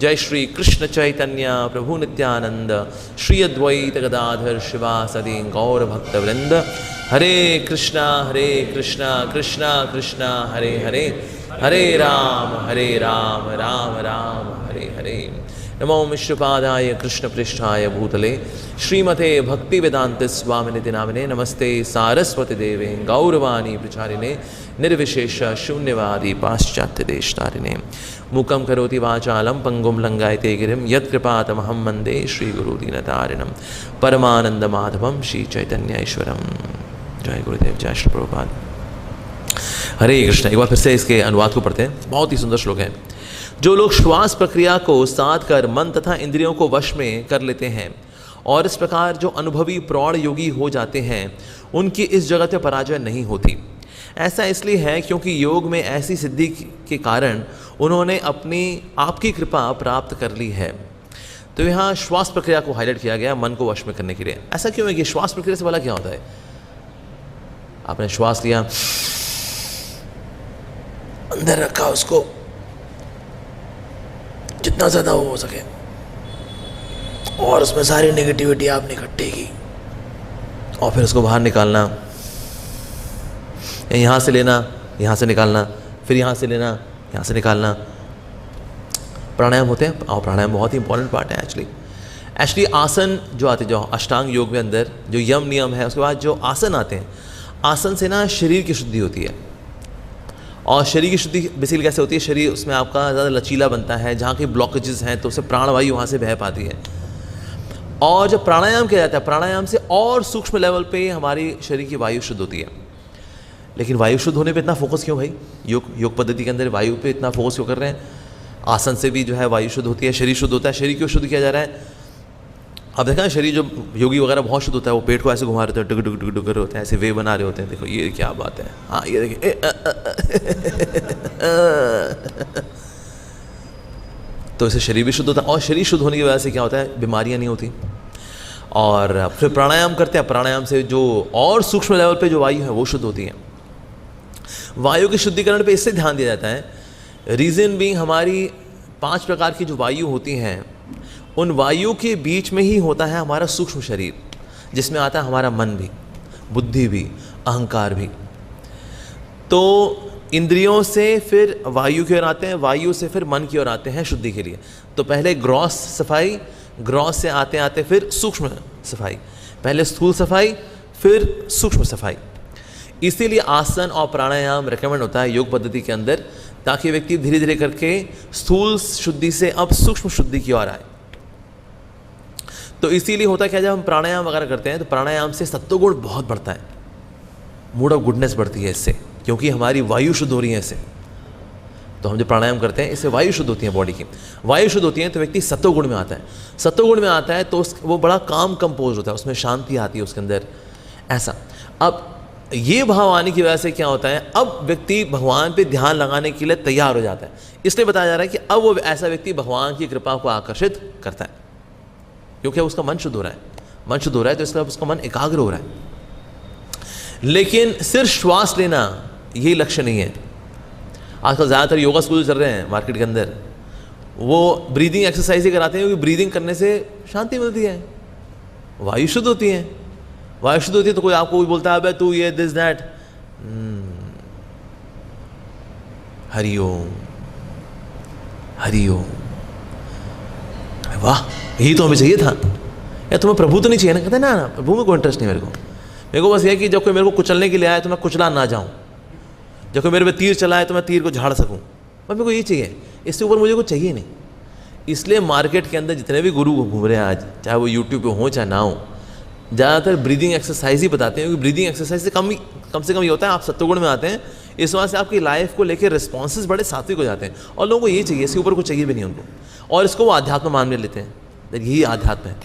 जय श्री कृष्ण चैतन्य प्रभु नित्यानंद, श्री अद्वैत गदाधर शिवासदि गौर भक्तवृंद। हरे कृष्णा कृष्णा कृष्णा हरे हरे, हरे राम राम राम हरे हरे। नमो विष्णुपादाय कृष्ण पृष्ठाय भूतले श्रीमते भक्ति वेदांत स्वामिनिति नामिने, नमस्ते सारस्वती देवे गौरवाणी प्रचारिणे, निर्विशेष शून्यवादी पाश्चात्य देशतारिणे। मूकं करोति वाचालं पंगुं लंघयते गिरिं, यत्कृपातमहं वन्दे श्रीगुरुदीनतारिणं, परमानंद माधवं श्री चैतन्येश्वरम। जय गुरुदेव, जय श्री प्रभुपाद। हरे कृष्ण। एक बार फिर से इसके अनुवाद को पढ़ते हैं, बहुत ही सुंदर श्लोक है। जो लोग श्वास प्रक्रिया को साध कर मन तथा इंद्रियों को वश में कर लेते हैं और इस प्रकार जो अनुभवी प्रौढ़ योगी हो जाते हैं, उनकी इस जगत में पराजय नहीं होती। ऐसा इसलिए है क्योंकि योग में ऐसी सिद्धि के कारण उन्होंने अपनी आपकी कृपा प्राप्त कर ली है। तो यहाँ श्वास प्रक्रिया को हाईलाइट किया गया मन को वश में करने के लिए। ऐसा क्यों है कि श्वास प्रक्रिया से भला क्या होता है? आपने श्वास लिया, अंदर रखा, उसको जितना ज़्यादा हो सके, और उसमें सारी नेगेटिविटी आपने इकट्ठी की, और फिर उसको बाहर निकालना, यहाँ से लेना, यहाँ से निकालना, फिर यहाँ से लेना, यहाँ से निकालना। प्राणायाम होते हैं, और प्राणायाम बहुत ही इंपॉर्टेंट पार्ट है एक्चुअली आसन जो आते, जो अष्टांग योग में अंदर जो यम नियम है, उसके बाद जो आसन आते हैं, आसन से ना शरीर की शुद्धि होती है। और शरीर की शुद्धि बेसिकली कैसे होती है? शरीर उसमें आपका ज़्यादा लचीला बनता है, जहाँ के ब्लॉकेजेस हैं तो उससे प्राणवायु वहाँ से बह पाती है। और जब प्राणायाम किया जाता है, प्राणायाम से और सूक्ष्म लेवल पे हमारी शरीर की वायु शुद्ध होती है। लेकिन वायु शुद्ध होने पे इतना फोकस क्यों भाई? योग पद्धति के अंदर वायु पे इतना फोकस क्यों कर रहे हैं? आसन से भी जो है वायु शुद्ध होती है, शरीर शुद्ध होता है। शरीर क्यों शुद्ध किया जा रहा है? अब देखा ना, शरीर जो योगी वगैरह बहुत शुद्ध होता है, वो पेट को ऐसे घुमा रहे होते हैं, डुग डुग डुग कर होते हैं, ऐसे वे बना रहे होते हैं। देखो ये क्या बात है, हाँ ये देखिए तो इससे शरीर भी शुद्ध होता है। और शरीर शुद्ध होने की वजह से क्या होता है? बीमारियां नहीं होती। और फिर प्राणायाम करते हैं, प्राणायाम से जो और सूक्ष्म लेवल पे जो वायु है वो शुद्ध होती है। वायु के शुद्धिकरण पे इससे ध्यान दिया जाता है। रीज़न बीइंग, हमारी 5 प्रकार की जो वायु होती हैं, उन वायु के बीच में ही होता है हमारा सूक्ष्म शरीर, जिसमें आता है हमारा मन भी, बुद्धि भी, अहंकार भी। तो इंद्रियों से फिर वायु की ओर आते हैं, वायु से फिर मन की ओर आते हैं शुद्धि के लिए। तो पहले ग्रॉस सफाई, ग्रॉस से आते आते फिर सूक्ष्म सफाई, पहले स्थूल सफाई फिर सूक्ष्म सफाई। इसीलिए आसन और प्राणायाम रिकमेंड होता है योग पद्धति के अंदर, ताकि व्यक्ति धीरे धीरे करके स्थूल शुद्धि से अब सूक्ष्म शुद्धि की ओर आए। तो इसीलिए होता क्या, जब हम प्राणायाम वगैरह करते हैं तो प्राणायाम से सत्वगुण बहुत बढ़ता है, मूड ऑफ गुडनेस बढ़ती है इससे, क्योंकि हमारी वायु शुद्ध हो रही है इससे। तो हम जो प्राणायाम करते हैं इससे वायु शुद्ध होती है, बॉडी की वायु शुद्ध होती है, तो व्यक्ति सत्वगुण में आता है। सत्वगुण में आता है तो वो बड़ा काम कंपोज होता है, उसमें शांति आती है उसके अंदर, ऐसा। अब ये भाव आने की वजह से क्या होता है, अब व्यक्ति भगवान पे ध्यान लगाने के लिए तैयार हो जाता है। इसलिए बताया जा रहा है कि अब वो ऐसा व्यक्ति भगवान की कृपा को आकर्षित करता है, क्योंकि उसका मन शुद्ध हो रहा है। मन शुद्ध हो रहा है तो इसका उसका मन एकाग्र हो रहा है। लेकिन सिर्फ श्वास लेना यही लक्ष्य नहीं है। आजकल ज़्यादातर योगा स्कूल चल रहे हैं मार्केट के अंदर, वो ब्रीदिंग एक्सरसाइज ही कराते हैं, क्योंकि ब्रीदिंग करने से शांति मिलती है, वायु शुद्ध होती है। वायु शुद्ध होती है तो कोई आपको भी बोलता है, अबे तू ये दिस दैट, हरिओम हरिओम, वाह यही तो हमें चाहिए था। या तुम्हें प्रभु तो नहीं चाहिए ना? कहते ना प्रभु में कोई इंटरेस्ट नहीं मेरे को बस ये कि जब कोई मेरे को कुचलने के लिए आए तो मैं कुचला ना जाऊँ, जब कोई मेरे पे तीर चलाए तो मैं तीर को झाड़ सकूँ, बस मेरे को ये चाहिए, इससे ऊपर मुझे कुछ चाहिए नहीं। इसलिए मार्केट के अंदर जितने भी गुरु घूम रहे हैं आज, चाहे वो यूट्यूब पे हो चाहे ना हो, ज़्यादातर ब्रीदिंग एक्सरसाइज ही बताते हैं, क्योंकि ब्रीदिंग एक्सरसाइज से कम से कम ये होता है आप सत्वगुण में आते हैं। इस वजह से आपकी लाइफ को लेकर रिस्पॉन्सेज बड़े सात्विक हो जाते हैं, और लोगों को ये चाहिए, इसके ऊपर कुछ चाहिए भी नहीं उनको, और इसको वो आध्यात्म मान लेते हैं। यही आध्यात्म है,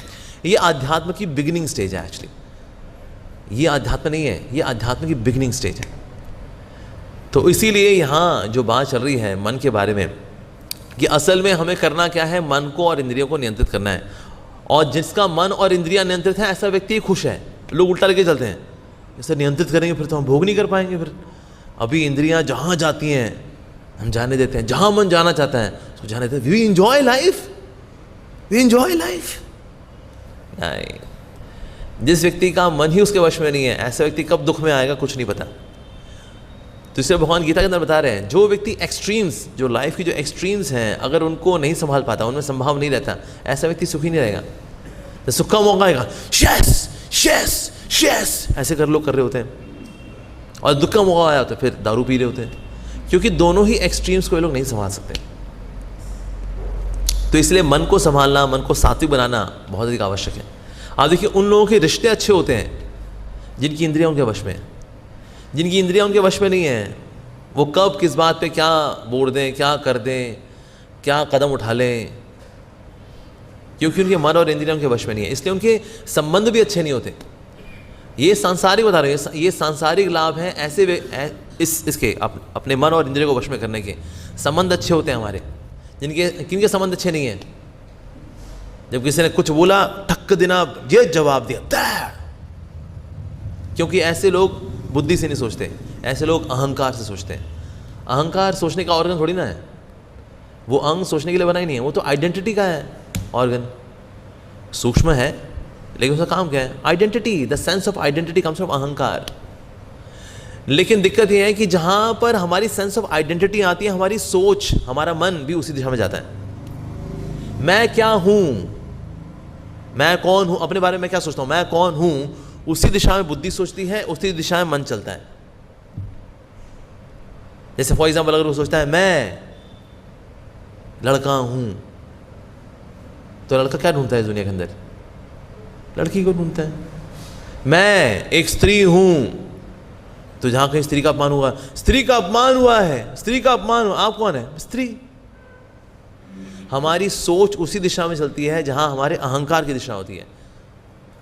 ये आध्यात्म की बिगिनिंग स्टेज है एक्चुअली। ये आध्यात्म नहीं है, ये आध्यात्म की बिगिनिंग स्टेज है। तो इसीलिए यहाँ जो बात चल रही है मन के बारे में, कि असल में हमें करना क्या है, मन को और इंद्रियों को नियंत्रित करना है। और जिसका मन और इंद्रियां नियंत्रित है, ऐसा व्यक्ति खुश है। लोग उल्टा लेके चलते हैं, इसे नियंत्रित करेंगे फिर तो हम भोग नहीं कर पाएंगे। फिर अभी इंद्रियां जहाँ जाती हैं हम जाने देते हैं, जहाँ मन जाना चाहता है तो जाने देते हैं। We enjoy life, we enjoy life. नहीं, जिस व्यक्ति का मन ही उसके वश में नहीं है, ऐसा व्यक्ति कब दुख में आएगा कुछ नहीं पता। तो इससे भगवान गीता के अंदर बता रहे हैं, जो व्यक्ति एक्सट्रीम्स, जो लाइफ की जो एक्सट्रीम्स हैं, अगर उनको नहीं संभाल पाता, उनमें संभाव नहीं रहता, ऐसा व्यक्ति सुखी नहीं रहेगा। तो सुख का मौका आएगा, शेस शेस शेस ऐसे कर लोग कर रहे होते हैं, और दुख का मौका आया तो फिर दारू पी रहे होते हैं, क्योंकि दोनों ही एक्सट्रीम्स को ये लोग नहीं संभाल सकते। तो इसलिए मन को संभालना, मन को सात्विक बनाना बहुत अधिक आवश्यक है। आप देखिए, उन लोगों के रिश्ते अच्छे होते हैं जिनकी इंद्रियां उनके वश में है। जिनकी इंद्रियां उनके वश में नहीं है, वो कब किस बात पे क्या बोल दें, क्या कर दें, क्या कदम उठा लें, क्योंकि उनके मन और इंद्रियां उनके वश में नहीं है, इसलिए उनके संबंध भी अच्छे नहीं होते। ये सांसारिक बता रहे हैं, ये सांसारिक लाभ हैं ऐसे इसके अपने मन और इंद्रियों को वश में करने के। संबंध अच्छे होते हैं हमारे, किनके संबंध अच्छे नहीं हैं? जब किसी ने कुछ बोला, ठक देना, ये जवाब दिया, क्योंकि ऐसे लोग बुद्धि से नहीं सोचते, ऐसे लोग अहंकार से सोचते हैं। अहंकार सोचने का ऑर्गन थोड़ी ना है, वो अंग सोचने के लिए बना ही नहीं है, वो तो आइडेंटिटी का है ऑर्गन। सूक्ष्म है लेकिन उसका काम क्या है? Identity. The sense of identity comes from अहंकार। लेकिन दिक्कत यह है कि जहां पर हमारी सेंस ऑफ आइडेंटिटी आती है, हमारी सोच, हमारा मन भी उसी दिशा में जाता है। मैं क्या हूं, मैं कौन हूं, अपने बारे में क्या सोचता हूं, मैं कौन हूं, उसी दिशा में बुद्धि सोचती है, उसी दिशा में मन चलता है। जैसे फॉर एग्जाम्पल, अगर वो सोचता है मैं लड़का हूं, तो लड़का क्या ढूंढता है इस दुनिया के अंदर? लड़की को ढूंढता है। मैं एक स्त्री हूं, तो जहां कहीं स्त्री का अपमान हुआ, स्त्री का अपमान हुआ है, स्त्री का अपमान हुआ, आप कौन है? स्त्री। हमारी सोच उसी दिशा में चलती है जहां हमारे अहंकार की दिशा होती है।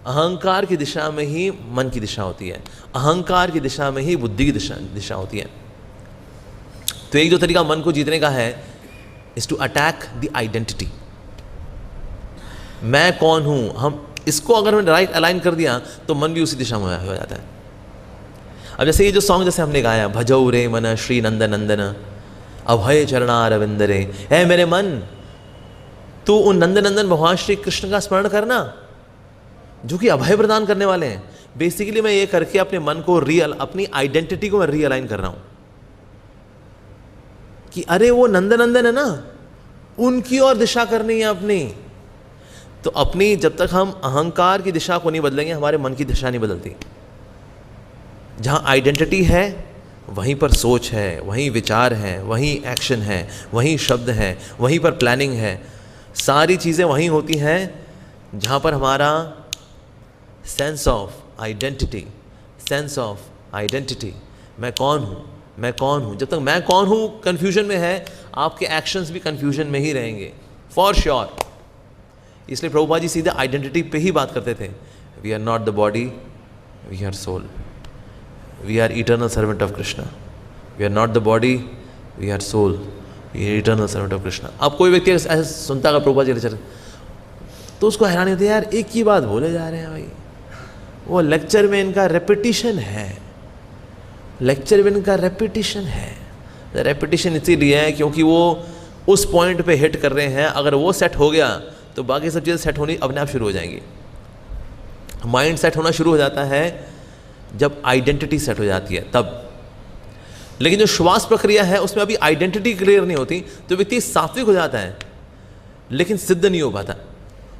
अहंकार की दिशा में ही मन की दिशा होती है, अहंकार की दिशा में ही बुद्धि की दिशा होती है। तो एक जो तरीका मन को जीतने का है, is to attack the identity. मैं कौन हूं, हम इसको अगर हमने राइट अलाइन कर दिया तो मन भी उसी दिशा में हो जाता है। अब जैसे ये जो सॉन्ग जैसे हमने गाया, भजौ रे मन श्री नंदन नंदन अभय चरणारविंद रे, है मेरे मन तू उन नंदन नंदन भगवान श्री कृष्ण का स्मरण करना, जो कि अभय प्रदान करने वाले हैं। बेसिकली मैं ये करके अपने मन को अपनी आइडेंटिटी को मैं रीअलाइन कर रहा हूं कि अरे वो नंदन नंदन है ना, उनकी ओर दिशा करनी है अपनी। तो अपनी, जब तक हम अहंकार की दिशा को नहीं बदलेंगे, हमारे मन की दिशा नहीं बदलती। जहां आइडेंटिटी है वहीं पर सोच है, वहीं विचार है, वहीं एक्शन है, वहीं शब्द है, वहीं पर प्लानिंग है। सारी चीज़ें वहीं होती हैं जहां पर हमारा sense of identity, sense of identity, मैं कौन हूं, मैं कौन हूं। जब तक मैं कौन हूं कंफ्यूजन में है, आपके एक्शंस भी कंफ्यूजन में ही रहेंगे फॉर श्योर। इसलिए प्रभुपाद जी सीधे आइडेंटिटी पे ही बात करते थे। We are not the body, we are soul, we are eternal servant of Krishna. We are not the body, we are soul, we are eternal servant of Krishna. अब कोई व्यक्ति ऐसे सुनता है प्रभुपाद जी लेक्चर, तो उसको हैरानी होती है, यार एक ही बात बोले जा रहे हैं भाई, वो लेक्चर में इनका रेपिटिशन है, लेक्चर में इनका रेपिटिशन है। रेपिटिशन इसीलिए है क्योंकि वो उस पॉइंट पे हिट कर रहे हैं। अगर वो सेट हो गया तो बाकी सब चीज़ें सेट होनी अपने आप शुरू हो जाएंगी। माइंड सेट होना शुरू हो जाता है जब आइडेंटिटी सेट हो जाती है तब। लेकिन जो श्वास प्रक्रिया है उसमें अभी आइडेंटिटी क्लियर नहीं होती, तो व्यक्ति सात्विक हो जाता है लेकिन सिद्ध नहीं हो पाता।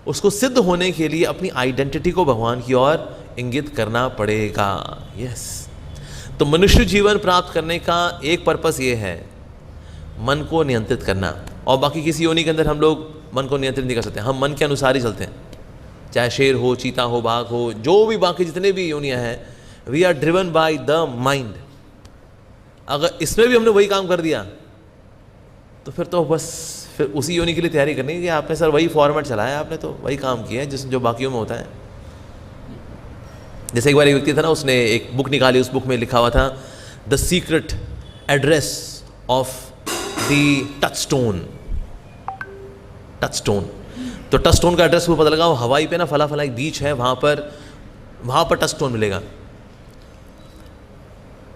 उसको सिद्ध होने के लिए अपनी आइडेंटिटी को भगवान की ओर इंगित करना पड़ेगा। यस, तो मनुष्य जीवन प्राप्त करने का एक पर्पस ये है, मन को नियंत्रित करना। और बाकी किसी योनि के अंदर हम लोग मन को नियंत्रित नहीं कर सकते, हम मन के अनुसार ही चलते हैं। चाहे शेर हो, चीता हो, बाघ हो, जो भी बाकी जितने भी योनियाँ हैं, we are driven by the mind. अगर इसमें भी हमने वही काम कर दिया तो फिर तो बस फिर उसी योनि के लिए तैयारी करनी है कि आपने सर वही फॉर्मेट चलाया, आपने तो वही काम किया है जो बाकियों में होता है। जैसे एक बार एक व्यक्ति था ना, उसने एक बुक निकाली, उस बुक में लिखा हुआ था the secret address of the touch stone. Touch stone, तो टच स्टोन का एड्रेस को पता लगा, वो हवाई पे ना फला एक बीच है, वहाँ पर टच स्टोन मिलेगा।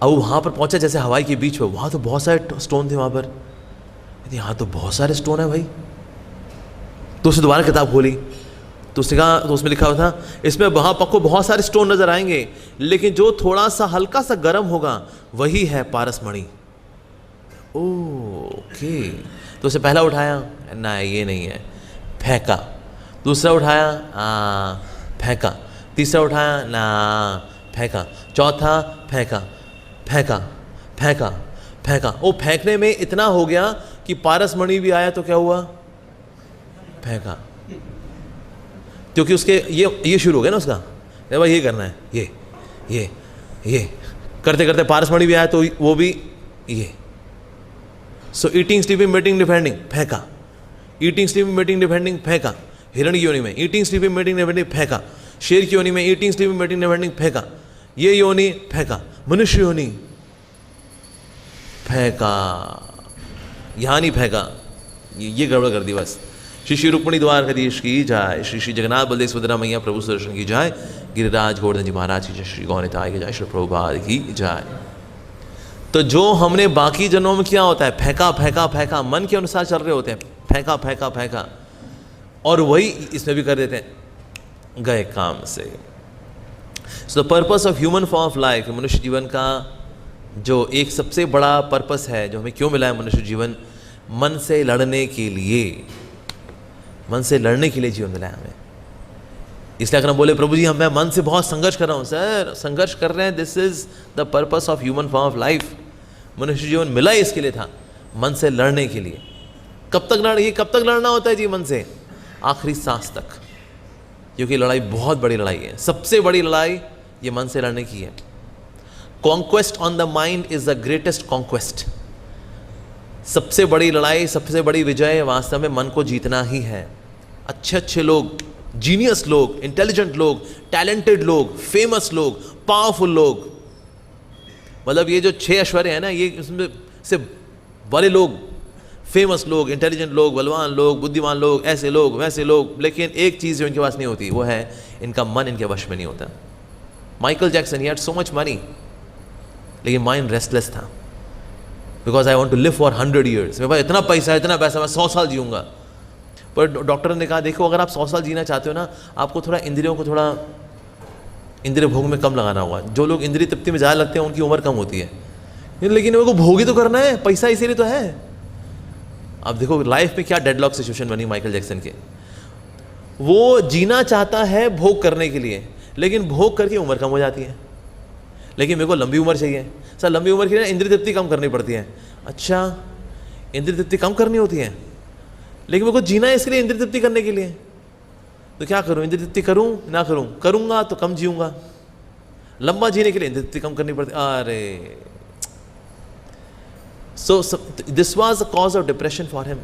अब वहाँ पर पहुँचा जैसे हवाई के बीच में, वहाँ तो बहुत सारे स्टोन थे वहाँ पर, यहाँ तो बहुत सारे स्टोन है भाई। तो उसने दोबारा किताब खोली तो उसने कहा, तो उसमें लिखा हुआ था इसमें वहाँ पक्को बहुत सारे स्टोन नजर आएंगे, लेकिन जो थोड़ा सा हल्का सा गर्म होगा वही है पारसमणि। ओके, तो उसे पहला उठाया, ना ये नहीं है, फेंका। दूसरा उठाया, फेंका। तीसरा उठाया, ना, फेंका। चौथा, फेंका फेंका फेंका फेंका। वो फेंकने में इतना हो गया कि पारसमणि भी आया तो क्या हुआ, फेंका। क्योंकि उसके ये शुरू हो गया ना उसका, भाई ये करना है, ये करते करते पारसमणि भी आया तो वो भी ये। सो ईटिंग, स्लीपिंग, मीटिंग, डिफेंडिंग, फेंका। ईटिंग, स्लीपिंग, मीटिंग, डिफेंडिंग, फेंका। हिरण की योनि में ईटिंग, स्लीपिंग, मीटिंग, डिफेंडिंग, फेंका। शेर की योनि में ईटिंग, स्लीपिंग, मीटिंग, डिफेंडिंग, फेंका। ये योनि, फेंका। मनुष्य योनि, फेंका। यहां नहीं फेंका, ये गड़बड़ कर दी बस। श्री श्री रुक्मिणी द्वारकाधीश की जाय, श्री श्री जगन्नाथ बलदेव सुभद्रा मैया प्रभु सुदर्शन की जाय, गिरिराज गोवर्धन जी महाराज की जय, श्री गौनिताय की जय, श्री प्रभुपाद की जाय। तो जो हमने बाकी जन्मों में किया होता है, फेंका फेंका फेंका, मन के अनुसार चल रहे होते हैं, फेंका फेंका फेंका, और वही इसमें भी कर देते हैं, गए काम से। So the purpose of human form of life, मनुष्य जीवन का जो एक सबसे बड़ा पर्पस है, जो हमें क्यों मिला है मनुष्य जीवन, मन से लड़ने के लिए, मन से लड़ने के लिए जीवन मिला है हमें। इसलिए अगर हम बोले प्रभु जी मैं मन से बहुत संघर्ष कर रहा हूँ, सर संघर्ष कर रहे हैं, this is the purpose of human form of life. मनुष्य जीवन मिला ही इसके लिए था, मन से लड़ने के लिए। कब तक लड़, ये कब तक लड़ना होता है जी मन से, आखिरी सांस तक, क्योंकि लड़ाई बहुत बड़ी लड़ाई है, सबसे बड़ी लड़ाई ये मन से लड़ने की है। Conquest on the mind is the greatest conquest. सबसे बड़ी लड़ाई, सबसे बड़ी विजय वास्तव में मन को जीतना ही है। अच्छे अच्छे लोग, जीनियस लोग, इंटेलिजेंट लोग, टैलेंटेड लोग, फेमस लोग, पावरफुल लोग, मतलब ये जो 6 ऐश्वर्य है ना, ये इसमें से बड़े लोग, फेमस लोग, इंटेलिजेंट लोग, बलवान लोग, बुद्धिमान लोग, ऐसे लोग वैसे लोग, लेकिन एक चीज़ जो इनके पास नहीं होती वो है इनका मन इनके वश में नहीं होता। Michael Jackson, he had so much money, लेकिन माइंड रेस्टलेस था, because I want to live for 100 years। मेरे पास इतना पैसा है, इतना पैसा, मैं 100 साल जीऊँगा। पर डॉक्टर ने कहा देखो अगर आप 100 साल जीना चाहते हो ना, आपको थोड़ा इंद्रियों को थोड़ा इंद्रिय भोग में कम लगाना होगा। जो लोग इंद्रिय तृप्ति में ज़्यादा लगते हैं उनकी उम्र कम होती है, लेकिन मेरे को भोग ही तो करना है, पैसा इसीलिए तो है। अब देखो लाइफ में क्या डेडलॉक सिचुएशन बनी माइकल जैक्सन के। वो जीना चाहता है भोग करने के लिए, लेकिन भोग करके उम्र कम हो जाती है। लेकिन मेरे को लंबी उम्र चाहिए, सर लंबी उम्र के लिए इंद्रिय तृप्ति कम करनी पड़ती है। अच्छा, इंद्रिय तृप्ति कम करनी होती है, लेकिन मेरे को जीना है इसके लिए, इंद्रिय तृप्ति करने के लिए, तो क्या करूं, इंद्रिय तृप्ति करूं ना करूं, करूंगा तो कम जीऊंगा। लंबा जीने के लिए इंद्रिय तृप्ति कम करनी पड़ती, अरे। So this was the cause of depression for him.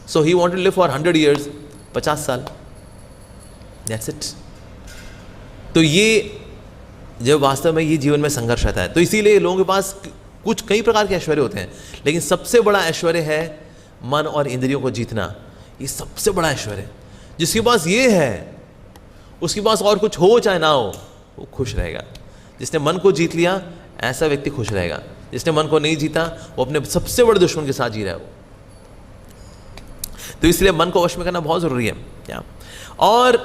So he wanted to live for 100 years, 50 साल, that's it. तो ये जब वास्तव में ये जीवन में संघर्ष रहता है, तो इसीलिए लोगों के पास कुछ कई प्रकार के ऐश्वर्य होते हैं, लेकिन सबसे बड़ा ऐश्वर्य है मन और इंद्रियों को जीतना। ये सबसे बड़ा ऐश्वर्य है। जिसके पास ये है, उसके पास और कुछ हो चाहे ना हो, वो खुश रहेगा। जिसने मन को जीत लिया, ऐसा व्यक्ति खुश रहेगा। जिसने मन को नहीं जीता, वो अपने सबसे बड़े दुश्मन के साथ जी रहा है वो। तो इसलिए मन को वश में करना बहुत ज़रूरी है क्या। और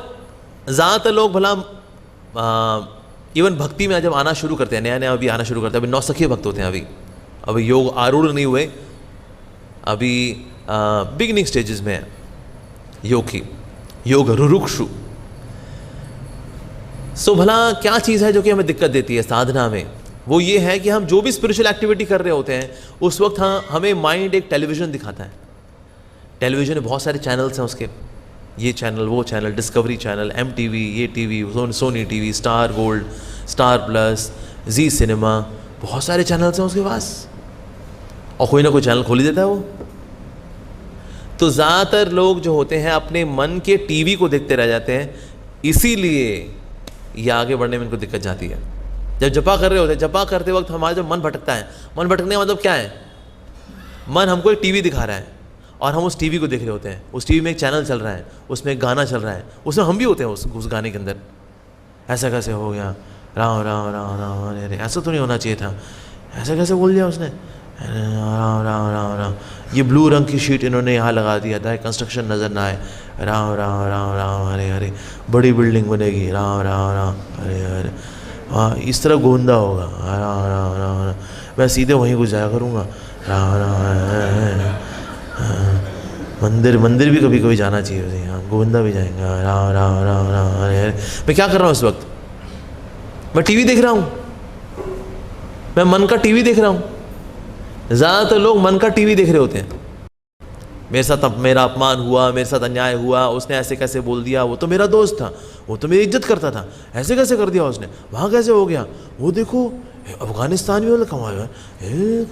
ज़्यादातर लोग भला इवन भक्ति में जब आना शुरू करते हैं, नया नया अभी आना शुरू करते हैं, अभी नौसखिए भक्त होते हैं, अभी योग आरूढ़ नहीं हुए, अभी बिगिनिंग स्टेजेस में है योग की, योग रुरुक्षु। सो भला क्या चीज़ है जो कि हमें दिक्कत देती है साधना में, वो ये है कि हम जो भी स्पिरिचुअल एक्टिविटी कर रहे होते हैं उस वक्त हमें माइंड एक टेलीविज़न दिखाता है। टेलीविज़न में बहुत सारे चैनल्स हैं उसके, ये चैनल, वो चैनल, डिस्कवरी चैनल, MTV, ये TV, Sony TV, Star Gold, Star Plus, Zee cinema, बहुत सारे चैनल्स हैं उसके पास, और कोई ना कोई चैनल खोल ही देता है वो। तो ज़्यादातर लोग जो होते हैं अपने मन के TV को देखते रह जाते हैं, इसीलिए ये आगे बढ़ने में इनको दिक्कत जाती है। जब जपा कर रहे होते हैं, जपा करते वक्त हमारा जब मन भटकता है, मन भटकने का मतलब क्या है, मन हमको एक TV दिखा रहा है और हम उस TV को देख रहे होते हैं। उस TV में एक चैनल चल रहा है, उसमें एक गाना चल रहा है, उसमें हम भी होते हैं उस गाने के अंदर। ऐसा कैसे हो गया, राम राम राम राम हरे हरे। ऐसा तो नहीं होना चाहिए था, ऐसा कैसे बोल दिया उसने, राम राम राम राम। ये ब्लू रंग की शीट इन्होंने यहाँ लगा दिया था, कंस्ट्रक्शन नज़र ना आए, राम राम राम राम हरे हरे। बड़ी बिल्डिंग बनेगी, राम राम राम हरे हरे। हाँ, इस तरह गोंदा होगा, राम राम राम राम। मैं सीधे वहीं को जाया करूँगा, राम राम। मंदिर मंदिर भी कभी कभी जाना चाहिए उसे, हाँ गोविंदा भी जाएंगे, राम राम राम राम हरे हरे। मैं क्या कर रहा हूँ इस वक्त, मैं टीवी देख रहा हूँ, मैं मन का टीवी देख रहा हूँ। ज़्यादातर लोग मन का टीवी देख रहे होते हैं। मेरे साथ मेरा अपमान हुआ, मेरे साथ अन्याय हुआ, उसने ऐसे कैसे बोल दिया, वो तो मेरा दोस्त था, वो तो मेरी इज्जत करता था, ऐसे कैसे कर दिया उसने, वहाँ कैसे हो गया, वो देखो अफगानिस्तान में वाला कमाया है।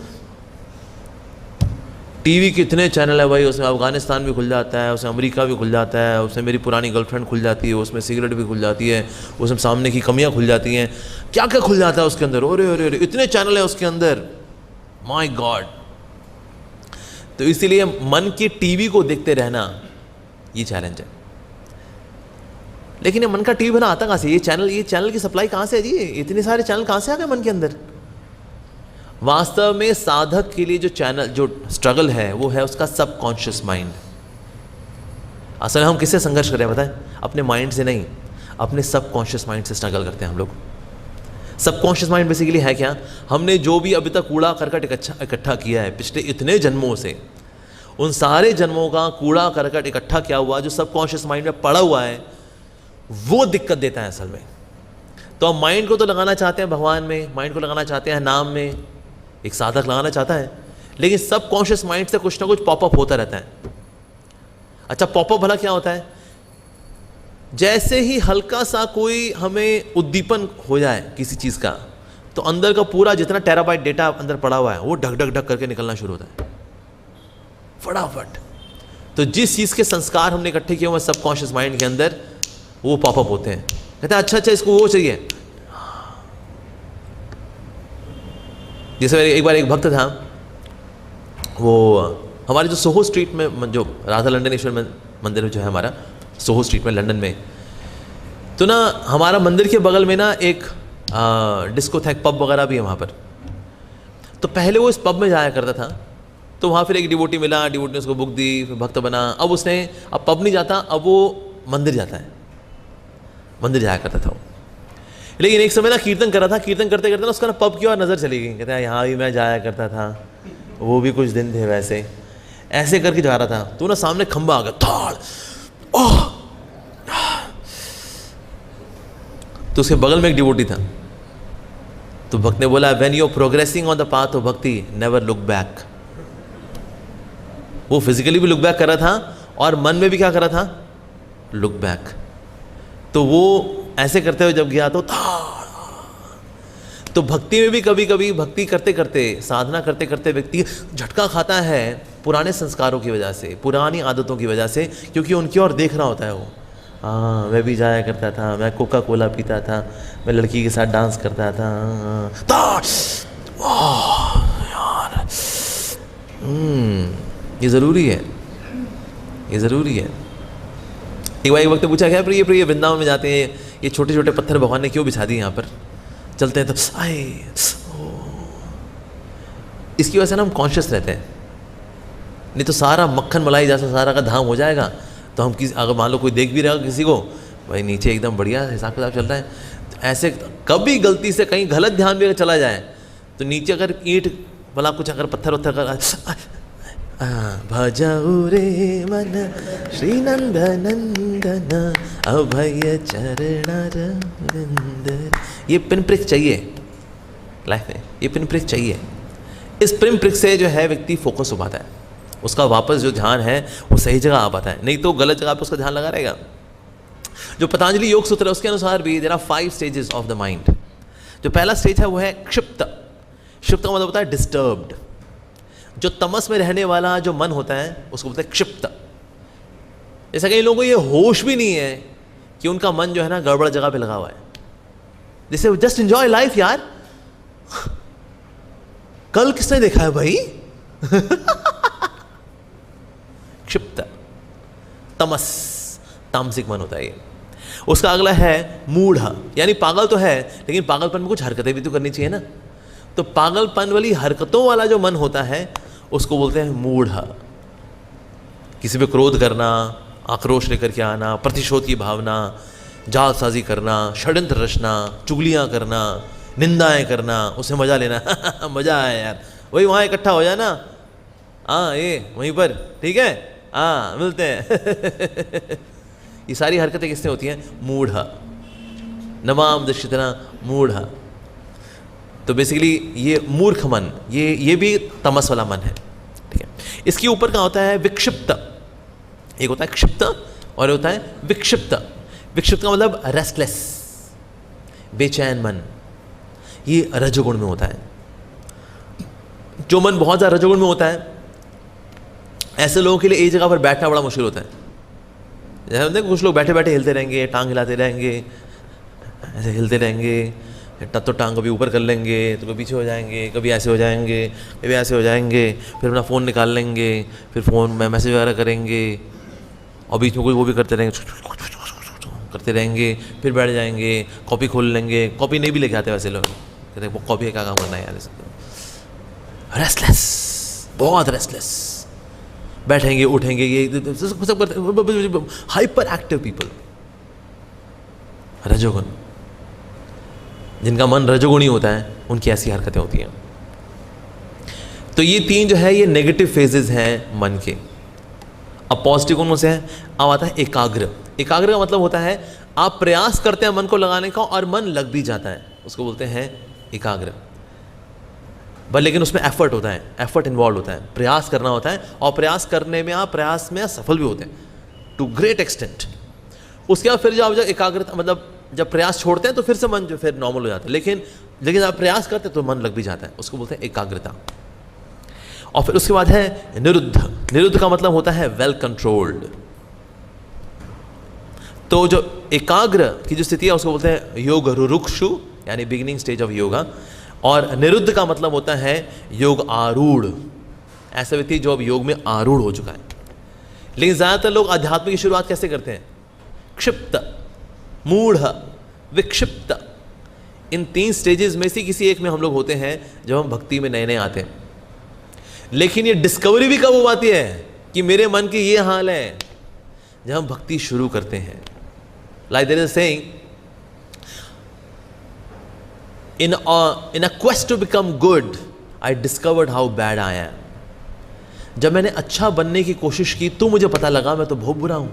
टीवी कितने चैनल है भाई, उसमें अफगानिस्तान भी खुल जाता है, उसमें अमेरिका भी खुल जाता है, उसमें मेरी पुरानी गर्लफ्रेंड खुल जाती है, उसमें सिगरेट भी खुल जाती है, उसमें सामने की कमियां खुल जाती हैं, क्या क्या खुल जाता है उसके अंदर। अरे अरे अरे इतने चैनल है उसके अंदर, माय गॉड। तो इसीलिए मन के टीवी को देखते रहना ये चैलेंज है। लेकिन ये मन का टीवी बना आता कहाँ से, ये चैनल की सप्लाई कहाँ से है जी, इतने सारे चैनल कहाँ से आ गए मन के अंदर। वास्तव में साधक के लिए जो स्ट्रगल है वो है उसका सबकॉन्शियस माइंड। असल में हम किससे संघर्ष कर रहे हैं बताएं, अपने माइंड से नहीं, अपने सबकॉन्शियस माइंड से स्ट्रगल करते हैं हम लोग। सबकॉन्शियस माइंड बेसिकली है क्या, हमने जो भी अभी तक कूड़ा करकट इकट्ठा किया है पिछले इतने जन्मों से, उन सारे जन्मों का कूड़ा करकट इकट्ठा किया हुआ जो सबकॉन्शियस माइंड में पड़ा हुआ है, वो दिक्कत देता है असल में। तो हम माइंड को तो लगाना चाहते हैं भगवान में, माइंड को लगाना चाहते हैं नाम में, एक साधक लगाना चाहता है, लेकिन सबकॉन्शियस माइंड से कुछ ना कुछ पॉपअप होता रहता है। अच्छा, पॉपअप भला क्या होता है, जैसे ही हल्का सा कोई हमें उद्दीपन हो जाए किसी चीज़ का, तो अंदर का पूरा जितना टेराबाइट डेटा अंदर पड़ा हुआ है वो ढक ढक ढक करके निकलना शुरू होता है फटाफट। तो जिस चीज़ के संस्कार हमने इकट्ठे किए हुए सबकॉन्शियस माइंड के अंदर, वो पॉपअप होते हैं, कहते हैं अच्छा अच्छा इसको वो चाहिए। जैसे एक बार एक भक्त था, वो हमारे जो सोहो स्ट्रीट में, जो राधा लंडनेश्वर मंदिर जो है हमारा सोहो स्ट्रीट में लंदन में, तो ना हमारा मंदिर के बगल में ना एक डिस्कोथेक पब वगैरह भी है वहाँ पर। तो पहले वो इस पब में जाया करता था, तो वहाँ फिर एक डिवोटी मिला, डिवोटी ने उसको बुक दी, फिर भक्त बना। अब उसने अब पब नहीं जाता, अब वो मंदिर जाता है, मंदिर जाया करता था वो। लेकिन एक समय ना कीर्तन कर रहा था, कीर्तन करते करते ना उसका ना पब की ओर नज़र चली गई। कहते हैं यहाँ भी मैं जाया करता था, वो भी कुछ दिन थे वैसे, ऐसे करके जा रहा था। तो ना सामने खंबा आ गया, थाड़, ओह। तो उसके बगल में एक डिवोटी था, तो भक्त ने बोला, when you are progressing on the path of bhakti never look back. वो फिजिकली भी लुक बैक कर रहा था और मन में भी क्या कर रहा था, लुक बैक। तो वो ऐसे करते हुए जब गया तो भक्ति में भी कभी कभी भक्ति करते करते, साधना करते करते व्यक्ति झटका खाता है पुराने संस्कारों की वजह से, पुरानी आदतों की वजह से, क्योंकि उनकी ओर देख रहा होता है वो। हाँ, मैं भी जाया करता था, मैं कोका कोला पीता था, मैं लड़की के साथ डांस करता था। यार, ये ज़रूरी है, ये ज़रूरी है। एक बार एक वक्त पूछा क्या, प्रिय वृंदावन में जाते हैं, ये छोटे छोटे पत्थर भगवान ने क्यों बिछा दिए यहाँ पर, चलते हैं तो आए। इसकी वजह से ना हम कॉन्शियस रहते हैं, नहीं तो सारा मक्खन मलाई जैसा सारा का धाम हो जाएगा। तो हम किसी, अगर मान लो कोई देख भी रहेगा किसी को, भाई नीचे एकदम बढ़िया हिसाब किताब चल रहा है, तो ऐसे कभी गलती से कहीं गलत ध्यान भी अगर चला जाए, तो नीचे अगर ईंट भला कुछ अगर पत्थर वत्थर कर भजऊ रे मन श्री नंद नंदन अभय चरण। ये पिन प्रिक चाहिए लाइफ में, ये पिन प्रिक चाहिए। इस पिन प्रिक से जो है व्यक्ति फोकस हो पाता है, उसका वापस जो ध्यान है वो सही जगह आ पाता है, नहीं तो गलत जगह पे उसका ध्यान लगा रहेगा। जो पतंजलि योग सूत्र है उसके अनुसार भी there are 5 stages of the mind. जो पहला स्टेज है वो है क्षिप्त। क्षिप्त का मतलब होता है डिस्टर्ब्ड। जो तमस में रहने वाला जो मन होता है उसको बोलते हैं क्षिप्त। जैसा कई लोगों को ये होश भी नहीं है कि उनका मन जो है ना गड़बड़ जगह पे लगा हुआ है। जैसे जस्ट एंजॉय लाइफ यार, कल किसने देखा है भाई। क्षिप्त, तमस, तामसिक मन होता है ये। उसका अगला है मूढ़, यानी पागल तो है लेकिन पागलपन में कुछ हरकतें भी तो करनी चाहिए ना। तो पागलपन वाली हरकतों वाला जो मन होता है उसको बोलते हैं मूढ़। किसी पे क्रोध करना, आक्रोश लेकर के आना, प्रतिशोध की भावना, जालसाजी करना, षड्यंत्र रचना, चुगलियाँ करना, निंदाएं करना, उससे मजा लेना मजा आया यार, वही वहाँ इकट्ठा हो जाए ना, हाँ ये वहीं पर, ठीक है, हाँ मिलते हैं ये सारी हरकतें किससे होती हैं? मूढ़। नमाम दक्षितना मूढ़। तो बेसिकली ये मूर्ख मन, ये भी तमस वाला मन है, ठीक है। इसके ऊपर का होता है विक्षिप्त। एक होता है क्षिप्त और होता है विक्षिप्त। विक्षिप्त का मतलब रेस्टलेस, बेचैन मन, ये रजोगुण में होता है। जो मन बहुत ज़्यादा रजोगुण में होता है ऐसे लोगों के लिए एक जगह पर बैठना बड़ा मुश्किल होता है। जैसे कुछ लोग बैठे बैठे हिलते रहेंगे, टांग हिलाते रहेंगे, ऐसे हिलते रहेंगे, तब तो टांग कभी ऊपर कर लेंगे तो कभी पीछे हो जाएंगे, कभी ऐसे हो जाएंगे, कभी ऐसे हो जाएंगे, फिर अपना फ़ोन निकाल लेंगे, फिर फ़ोन में मैसेज वगैरह करेंगे और बीच में कोई वो भी करते रहेंगे, फिर बैठ जाएंगे, कॉपी खोल लेंगे, कॉपी नहीं भी लेके आते वैसे लोग, कहते हैं कॉपी का क्या काम करना है यार। रेस्टलेस, बहुत रेस्टलेस, बैठेंगे उठेंगे, ये सब करते, हाइपर एक्टिव पीपल, रजोगुण। जिनका मन रजोगुणी होता है उनकी ऐसी हरकतें होती हैं। तो ये तीन जो है ये नेगेटिव फेजेस हैं मन के। अब पॉजिटिव कौन से हैं? अब आता है एकाग्र। एकाग्र का मतलब होता है आप प्रयास करते हैं मन को लगाने का और मन लग भी जाता है, उसको बोलते हैं एकाग्र। बट लेकिन उसमें एफर्ट होता है, एफर्ट इन्वॉल्व होता है, प्रयास करना होता है, और प्रयास करने में आप प्रयास में सफल भी होते हैं टू ग्रेट एक्सटेंट। उसके बाद फिर जब एकाग्रता मतलब जब प्रयास छोड़ते हैं तो फिर से मन जो फिर नॉर्मल हो जाता है, लेकिन आप प्रयास करते हैं तो मन लग भी जाता है, उसको बोलते हैं एकाग्रता। और फिर उसके बाद है निरुद्ध। निरुद्ध का मतलब होता है वेल कंट्रोल्ड। तो जो एकाग्र की जो स्थिति है उसको बोलते हैं योग रुरुक्षु, यानी बिगिनिंग स्टेज ऑफ योगा। और निरुद्ध का मतलब होता है योग आरूढ़, ऐसा व्यक्ति जो अब योग में आरूढ़ हो चुका है। लेकिन ज़्यादातर लोग अध्यात्म की शुरुआत कैसे करते हैं? क्षिप्त, मूढ़, विक्षिप्त, इन तीन स्टेजेस में से किसी एक में हम लोग होते हैं जब हम भक्ति में नए नए आते हैं। लेकिन ये डिस्कवरी भी कब हो पाती है कि मेरे मन की ये हाल है? जब हम भक्ति शुरू करते हैं। Like there is a saying, in a quest to become good, I discovered how bad I am. जब मैंने अच्छा बनने की कोशिश की तो मुझे पता लगा मैं तो बहुत बुरा हूं।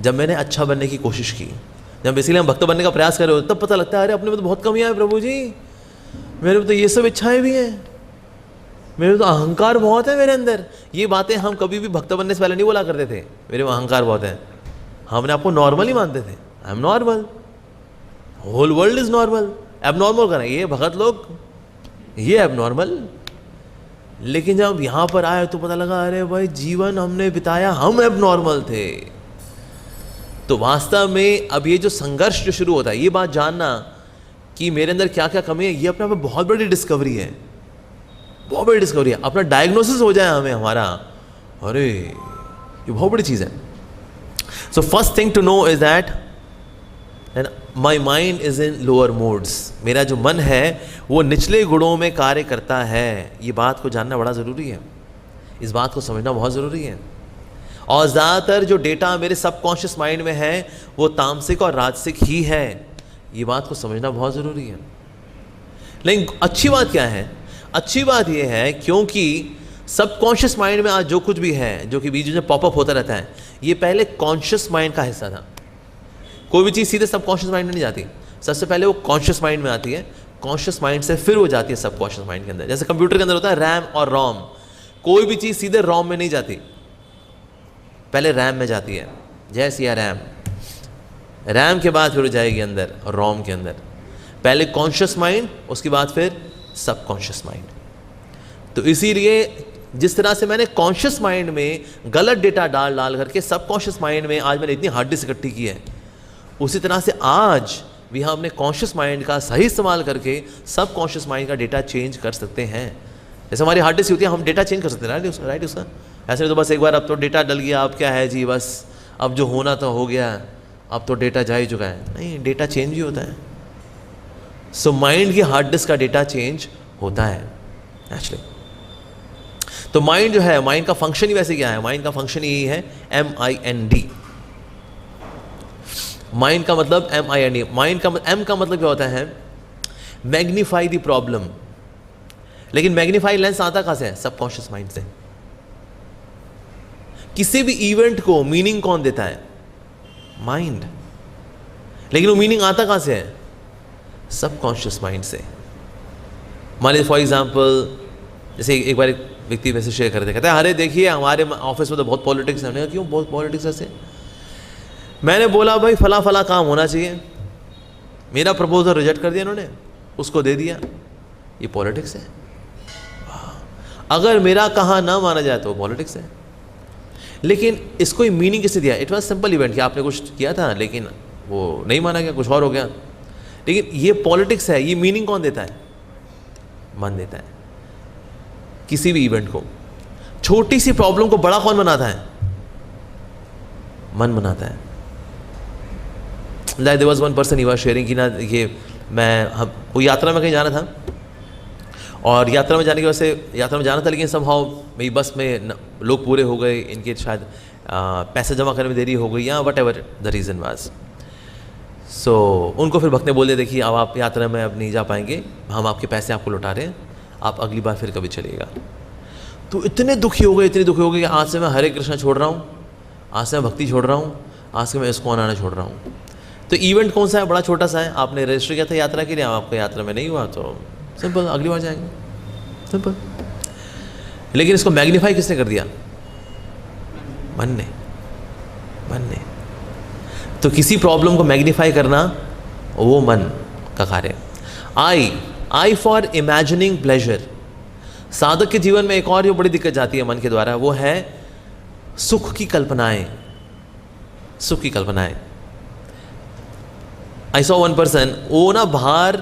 जब मैंने अच्छा बनने की कोशिश की, जब बेसिकली हम भक्त बनने का प्रयास कर रहे हो, तब पता लगता है अरे अपने में तो बहुत कमियां हैं प्रभु जी, मेरे में तो ये सब इच्छाएं भी हैं, मेरे में तो अहंकार बहुत है मेरे अंदर। ये बातें हम कभी भी भक्त बनने से पहले नहीं बोला करते थे, मेरे में अहंकार बहुत है। हमने आपको नॉर्मल ही मानते थे, I am normal, whole world is normal. Abnormal करें ये भगत लोग, ये एबनॉर्मल। लेकिन जब यहां पर आए तो पता लगा अरे भाई जीवन हमने बिताया हम एबनॉर्मल थे। तो वास्तव में अब ये जो संघर्ष जो शुरू होता है, ये बात जानना कि मेरे अंदर क्या क्या कमी है, ये अपने आप में बहुत बड़ी डिस्कवरी है, बहुत बड़ी डिस्कवरी है। अपना डायग्नोसिस हो जाए हमें हमारा, अरे ये बहुत बड़ी चीज़ है। So first thing to know is that my mind is in lower modes. मेरा जो मन है वो निचले गुणों में कार्य करता है। ये बात को जानना बड़ा ज़रूरी है, इस बात को समझना बहुत ज़रूरी है। और ज़्यादातर जो डेटा मेरे सबकॉन्शियस माइंड में है वो तामसिक और राजसिक ही है, ये बात को समझना बहुत ज़रूरी है। लेकिन अच्छी बात क्या है? अच्छी बात यह है क्योंकि सबकॉन्शियस माइंड में आज जो कुछ भी है, जो कि बीच में पॉपअप होता रहता है, ये पहले कॉन्शियस माइंड का हिस्सा था। कोई भी चीज़ सीधे सबकॉन्शियस माइंड में नहीं जाती, सबसे पहले वो कॉन्शियस माइंड में आती है, कॉन्शियस माइंड से फिर वो जाती है सबकॉन्शियस माइंड के अंदर। जैसे कंप्यूटर के अंदर होता है रैम और रोम, कोई भी चीज़ सीधे रोम में नहीं जाती, पहले रैम में जाती है। जैसे या रैम के बाद फिर हो जाएगी अंदर और रोम के अंदर, पहले कॉन्शियस माइंड, उसके बाद फिर सबकॉन्शियस माइंड। तो इसीलिए जिस तरह से मैंने कॉन्शियस माइंड में गलत डेटा डाल करके सबकॉन्शियस माइंड में आज मैंने इतनी हार्ड डिस्क इकट्ठी की है, उसी तरह से आज भी हम अपने कॉन्शियस माइंड का सही इस्तेमाल करके सब कॉन्शियस माइंड का डेटा चेंज कर सकते हैं। जैसे हमारी हार्ड डिस्क होती है, हम डेटा चेंज कर सकते हैं, राइट उसका। ऐसे तो बस एक बार अब तो डेटा डल गया, अब क्या है जी, बस अब जो होना तो हो गया, अब तो डेटा जा ही चुका है। नहीं, डेटा चेंज ही होता है। सो माइंड की हार्ड डिस्क का डेटा चेंज होता है एक्चुअली। तो माइंड जो है, माइंड का फंक्शन ही वैसे क्या है? माइंड का फंक्शन यही है MIND। माइंड का मतलब MIND। माइंड का M का मतलब क्या होता है? Magnify the problem. लेकिन मैग्नीफाई लेंस आता कहां से है? सबकॉन्शियस माइंड से। किसी भी इवेंट को मीनिंग कौन देता है? माइंड। लेकिन वो मीनिंग आता कहां से है? सबकॉन्शियस माइंड से। मान लीजिए फॉर एग्जाम्पल, जैसे एक बार एक व्यक्ति वैसे शेयर करते, कहते हैं अरे देखिए हमारे ऑफिस में तो बहुत पॉलिटिक्स है। क्यों बहुत पॉलिटिक्स ऐसे? मैंने बोला भाई फला फला काम होना चाहिए, मेरा प्रपोजल रिजेक्ट कर दिया इन्होंने, उसको दे दिया, ये पॉलिटिक्स है। अगर मेरा कहा ना माना जाए तो पॉलिटिक्स है। लेकिन इसको ही मीनिंग किसने दिया? इट वॉज सिंपल इवेंट कि आपने कुछ किया था लेकिन वो नहीं माना गया, कुछ और हो गया। लेकिन ये पॉलिटिक्स है। ये मीनिंग कौन देता है? मन देता है किसी भी इवेंट को। छोटी सी प्रॉब्लम को बड़ा कौन बनाता है? मन बनाता है। Like there was one person, he was sharing कि ना ये हम कोई यात्रा में कहीं जाना था, और यात्रा में जाने की वजह से यात्रा में जाना था, लेकिन समहाउ मेरी बस में लोग पूरे हो गए, इनके शायद पैसे जमा करने में देरी हो गई या whatever the reason was. So उनको फिर भक्त ने बोल दिया देखिए अब आप यात्रा में अब नहीं जा पाएंगे, हम आपके पैसे आपको लौटा रहे हैं, आप अगली बार फिर कभी चलिएगा। तो इतने दुखी हो गए, इतने दुखी हो गए कि आज से मैं हरे कृष्णा छोड़ रहा हूँ, आज से मैं भक्ति छोड़ रहा हूँ, आज से मैं इस्कॉन आना छोड़ रहा हूँ। तो इवेंट कौन सा है? बड़ा छोटा सा है। आपने रजिस्टर किया था यात्रा के लिए, आपको यात्रा में नहीं हुआ तो सिंपल, अगली बार जाएंगे, सिंपल। लेकिन इसको मैग्नीफाई किसने कर दिया? मन ने। मन ने। तो किसी प्रॉब्लम को मैग्नीफाई करना वो मन का कार्य। आई फॉर इमेजिनिंग प्लेजर। साधक के जीवन में एक और जो बड़ी दिक्कत जाती है मन के द्वारा, वो है सुख की कल्पनाएं। सुख की कल्पनाएं। आई सॉ वन पर्सन, वो ना बाहर,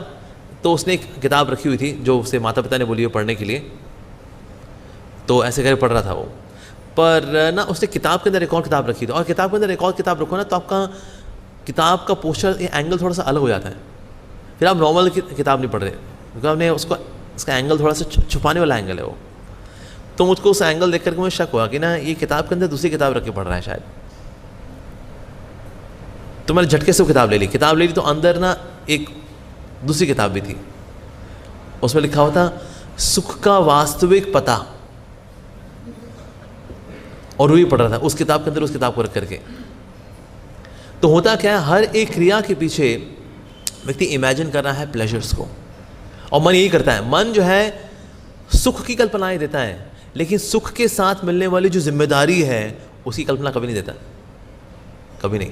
तो उसने एक किताब रखी हुई थी जो उससे माता पिता ने बोली है पढ़ने के लिए, तो ऐसे करके पढ़ रहा था वो। पर ना उसने किताब के अंदर एक और किताब रखी थी, और किताब के अंदर एक और किताब रखो ना तो आपका किताब का पोस्टर एंगल थोड़ा सा अलग हो जाता है। फिर आप नॉर्मल किताब नहीं पढ़ रहे, क्योंकि आपने उसका एंगल थोड़ा सा छुपाने वाला एंगल है वो। तो मुझको उस एंगल देख करके मुझे शक हुआ कि ना ये किताब के अंदर दूसरी किताब रख के पढ़ रहा है शायद। तो मैंने झटके से वो किताब ले ली तो अंदर ना एक दूसरी किताब भी थी, उसमें लिखा हुआ था सुख का वास्तविक पता, और वो भी पढ़ रहा था उस किताब के अंदर उस किताब को रख करके। तो होता क्या है, हर एक क्रिया के पीछे व्यक्ति इमेजिन कर रहा है प्लेजर्स को, और मन यही करता है। मन जो है सुख की कल्पनाएं देता है, लेकिन सुख के साथ मिलने वाली जो जिम्मेदारी है उसकी कल्पना कभी नहीं देता, कभी नहीं।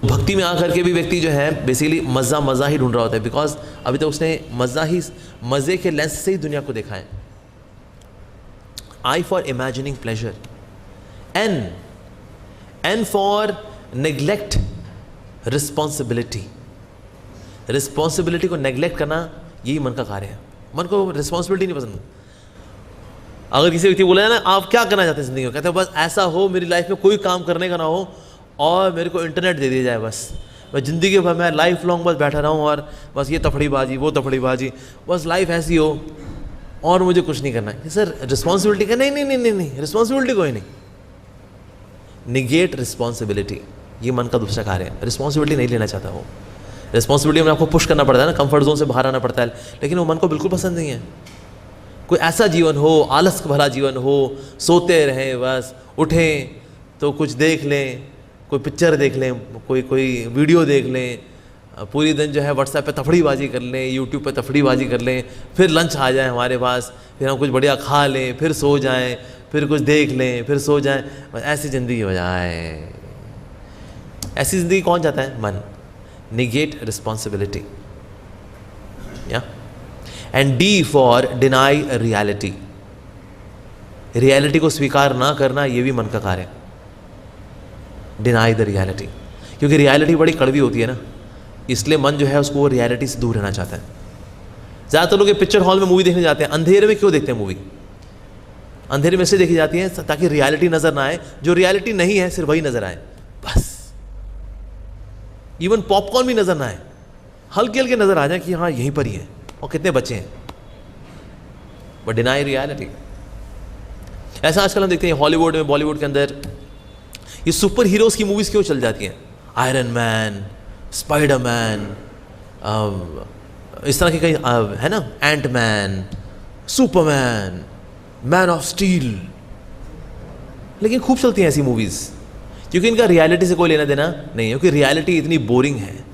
भक्ति में आकर के भी व्यक्ति जो है बेसिकली मज़ा ही ढूंढ रहा होता है, बिकॉज अभी तक उसने मज़े के लेंस से ही दुनिया को देखा है। I for imagining pleasure. N for neglect responsibility. Responsibility को नेग्लेक्ट करना यही मन का कार्य है। मन को रिस्पॉन्सिबिलिटी नहीं पसंद। अगर किसी व्यक्ति बोला ना आप क्या करना चाहते हैं जिंदगी में, कहते हैं बस ऐसा हो मेरी लाइफ में कोई काम करने का ना हो और मेरे को इंटरनेट दे दिया जाए, बस मैं ज़िंदगी भर मैं लाइफ लॉन्ग बस बैठा रहूँ और बस ये तफड़ीबाजी वो तफड़ीबाजी, बस लाइफ ऐसी हो और मुझे कुछ नहीं करना है। सर रिस्पॉन्सिबिलिटी का नहीं, रिस्पॉन्सिबिलिटी कोई नहीं। निगेट रिस्पॉन्सिबिलिटी, ये मन का दूसरा कार्य है। रिस्पॉन्सिबिलिटी नहीं लेना चाहता वो। रिस्पॉन्सिबिलिटी में आपको पुश करना पड़ता है ना, कंफर्ट जोन से बाहर आना पड़ता है, लेकिन वो मन को बिल्कुल पसंद नहीं है। कोई ऐसा जीवन हो, आलस भरा जीवन हो, सोते रहें, बस उठें तो कुछ देख लें, कोई पिक्चर देख लें, कोई वीडियो देख लें, पूरी दिन जो है व्हाट्सएप पे तफड़ीबाजी कर लें, यूट्यूब पे तफड़ीबाजी कर लें, फिर लंच आ जाए हमारे पास, फिर हम कुछ बढ़िया खा लें, फिर सो जाएं, फिर कुछ देख लें, फिर सो जाएं, बस ऐसी ज़िंदगी हो जाए। ऐसी ज़िंदगी कौन चाहता है? मन। Negate responsibility. या and D for deny reality. Reality को स्वीकार ना करना ये भी मन का कार्य है। डिनाई द रियलिटी, क्योंकि रियलिटी बड़ी कड़वी होती है ना, इसलिए मन जो है उसको वो रियलिटी से दूर रहना चाहता है। ज़्यादातर लोग पिक्चर हॉल में मूवी देखने जाते हैं, अंधेरे में क्यों देखते हैं मूवी? अंधेरे में से देखी जाती है ताकि रियलिटी नज़र ना आए, जो रियलिटी नहीं है सिर्फ वही नज़र आए, बस। इवन पॉपकॉर्न भी नजर ना आए, हल्के हल्के नजर आ जाए कि हाँ यहीं पर ही है, और कितने बच्चे हैं, बट डिनाई रियलिटी। ऐसा आजकल हम देखते हैं हॉलीवुड में, बॉलीवुड के अंदर ये सुपर हीरोज की मूवीज क्यों चल जाती हैं, आयरन मैन, स्पाइडरमैन, इस तरह की कई है ना, Ant Man, Superman, Man of Steel, लेकिन खूब चलती हैं ऐसी मूवीज क्योंकि इनका रियलिटी से कोई लेना देना नहीं है, क्योंकि रियलिटी इतनी बोरिंग है